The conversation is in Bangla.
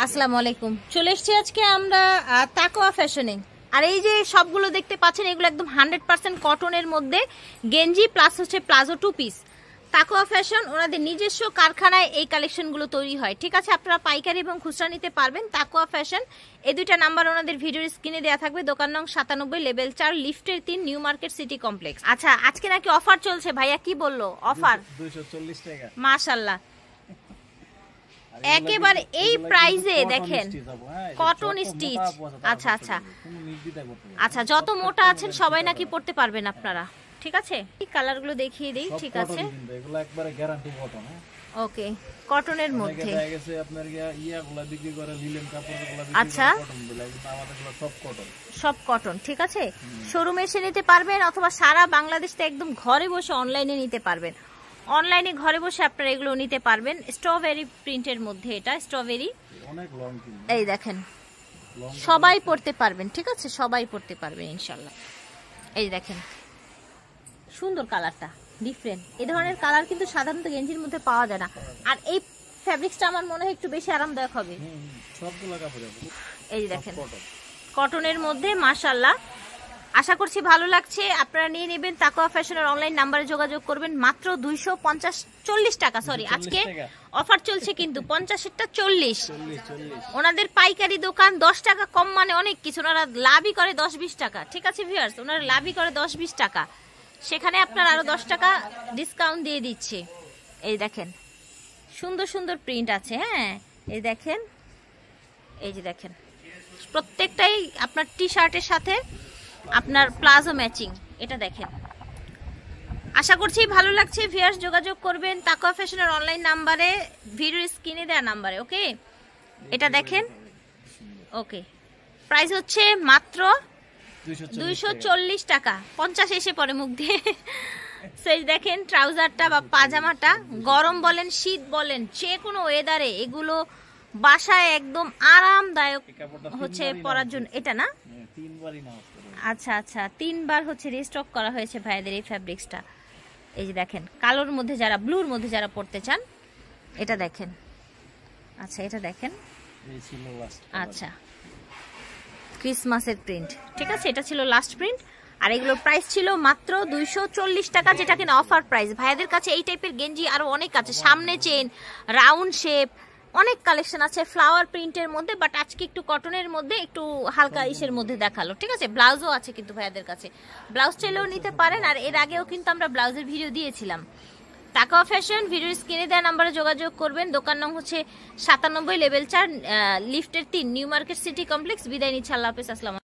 আসসালামু আলাইকুম। চলে এসেছি আজকে আমরা তাকওয়া ফ্যাশনে। আর এই যে সবগুলো দেখতে পাচ্ছেন এগুলো একদম 100% কটনের মধ্যে গেঞ্জি প্লাস হচ্ছে প্লাজো টু পিস। তাকওয়া ফ্যাশন ওনাদের নিজস্ব কারখানায় এই কালেকশনগুলো তৈরি হয়, ঠিক আছে। আপনারা পাইকারি এবং খুচরা নিতে পারবেন। তাকওয়া ফ্যাশন এই দুইটা নাম্বার ওনাদের ভিডিওর স্ক্রিনে দেওয়া থাকবে। দোকান নং 97, লেভেল 4, লিফটের 3, নিউ মার্কেট সিটি কমপ্লেক্স। আচ্ছা, আজকে নাকি অফার চলছে। ভাইয়া কি বললো? অফার 240 টাকা। মাশাআল্লাহ, একেবারে এই প্রাইসে দেখেন কটন স্টিচ। আচ্ছা আচ্ছা আচ্ছা, যত মোটা আছেন সবাই নাকি পড়তে পারবেন আপনারা, ঠিক আছে। এই কালারগুলো দেখিয়ে দেই, ঠিক আছে। এগুলো একবারে গ্যারান্টি কটন। ওকে, কটনের মধ্যে দেখা গেছে আপনার ইয়াগুলা বিক্রি করে লিলেন কাপড়গুলো বিক্রি করে আচ্ছা কটন বলে, কিন্তু আমাদেরগুলো সব কটন। সব কটন, ঠিক আছে। শোরুমে এসে নিতে পারবেন অথবা সারা বাংলাদেশ থেকে একদম ঘরে বসে অনলাইনে নিতে পারবেন। অনলাইনে ঘরে বসে আপনারা এগুলো নিতে পারবেন। স্ট্রবেরি প্রিন্টের মধ্যে এটা স্ট্রবেরি, অনেক লং। এই দেখেন সবাই পড়তে পারবেন, ঠিক আছে। সবাই পড়তে পারবেন ইনশাআল্লাহ। এই দেখেন সুন্দর কালারটা, ডিফারেন্ট। এই ধরনের কালার কিন্তু সাধারণত গেঞ্জির মধ্যে পাওয়া যায় না। আর এই ফ্যাব্রিক্সটা আমার মনে হয় একটু বেশি আরামদায়ক হবে। সবগুলো কাপড় এই দেখেন কটনের মধ্যে, মাশাআল্লাহ। আশা করছি ভালো লাগছে। আপনারা নিয়ে নেবেন। তাকওয়া ফ্যাশনের অনলাইন নাম্বারে যোগাযোগ করবেন। মাত্র 240 টাকা। সরি, আজকে অফার চলছে কিন্তু 50-এরটা 40। ওনাদের পাইকারি দোকান, 10 টাকা কম মানে অনেক কিছু। ওনারা লাভই করে 10-20 টাকা, ঠিক আছে ভিউয়ার্স। ওনারা লাভই করে 10-20 টাকা, সেখানে আপনার আরো 10 টাকা ডিসকাউন্ট দিয়ে দিচ্ছে। এই দেখেন সুন্দর সুন্দর প্রিন্ট আছে। হ্যাঁ, এই দেখেন, এই যে দেখেন প্রত্যেকটাই আপনার টি শার্টের সাথে আপনার প্লাজো ম্যাচিং। এটা দেখেন, আশা করছি ভালো লাগছে। ভিউয়ার্স যোগাযোগ করবেন তাকওয়া ফ্যাশনের অনলাইন নাম্বারে, ভিডিওর স্ক্রিনে দেওয়া নাম্বারে। ওকে, এটা দেখেন। ওকে, প্রাইস হচ্ছে মাত্র 240 টাকা। 50 এসে পরে মুখ দিয়ে। সেই দেখেন ট্রাউজারটা বা পাজামাটা, গরম বলেন শীত বলেন যে কোনো ওয়েদারে এগুলো বাসায় একদম আরামদায়ক হচ্ছে পরার জন্য। এটা না, আচ্ছা আচ্ছা, 3 বার হচ্ছে রিস্টক করা হয়েছে ভাইদের এই ফ্যাব্রিক্সটা। এই যে দেখেন কালোর মধ্যে যারা, ব্লুর মধ্যে যারা পড়তে চান, এটা দেখেন। আচ্ছা, এটা দেখেন। আচ্ছা, ক্রিসমাসের প্রিন্ট, ঠিক আছে। এটা ছিল লাস্ট প্রিন্ট। আর এগুলোর প্রাইস ছিল মাত্র 240 টাকা, যেটা কিনা অফার প্রাইস। ভাইদের কাছে এই টাইপের গেঞ্জি আরো অনেক আছে। সামনে চেন, রাউন্ড শেপ, অনেক কালেকশন আছে ফ্লাওয়ার প্রিন্টের মধ্যে। বাট আজকে একটু কটনের মধ্যে, একটু হালকা ইসের মধ্যে দেখালো, ঠিক আছে। ব্লাউজও আছে কিন্তু ভাইয়াদের কাছে, ব্লাউজ চাইলেও নিতে পারেন। আর এর আগেও কিন্তু আমরা ব্লাউজের ভিডিও দিয়েছিলাম। তাকওয়া ফ্যাশন ভিডিওর স্ক্রিনে দেওয়া নাম্বারে যোগাযোগ করবেন। দোকান নং হচ্ছে 97, লেভেল 4, লিফটের 3, নিউ মার্কেট সিটি কমপ্লেক্স। বিদায় নিচ্ছে, আল্লাহ হাফেজ, আসসালাম।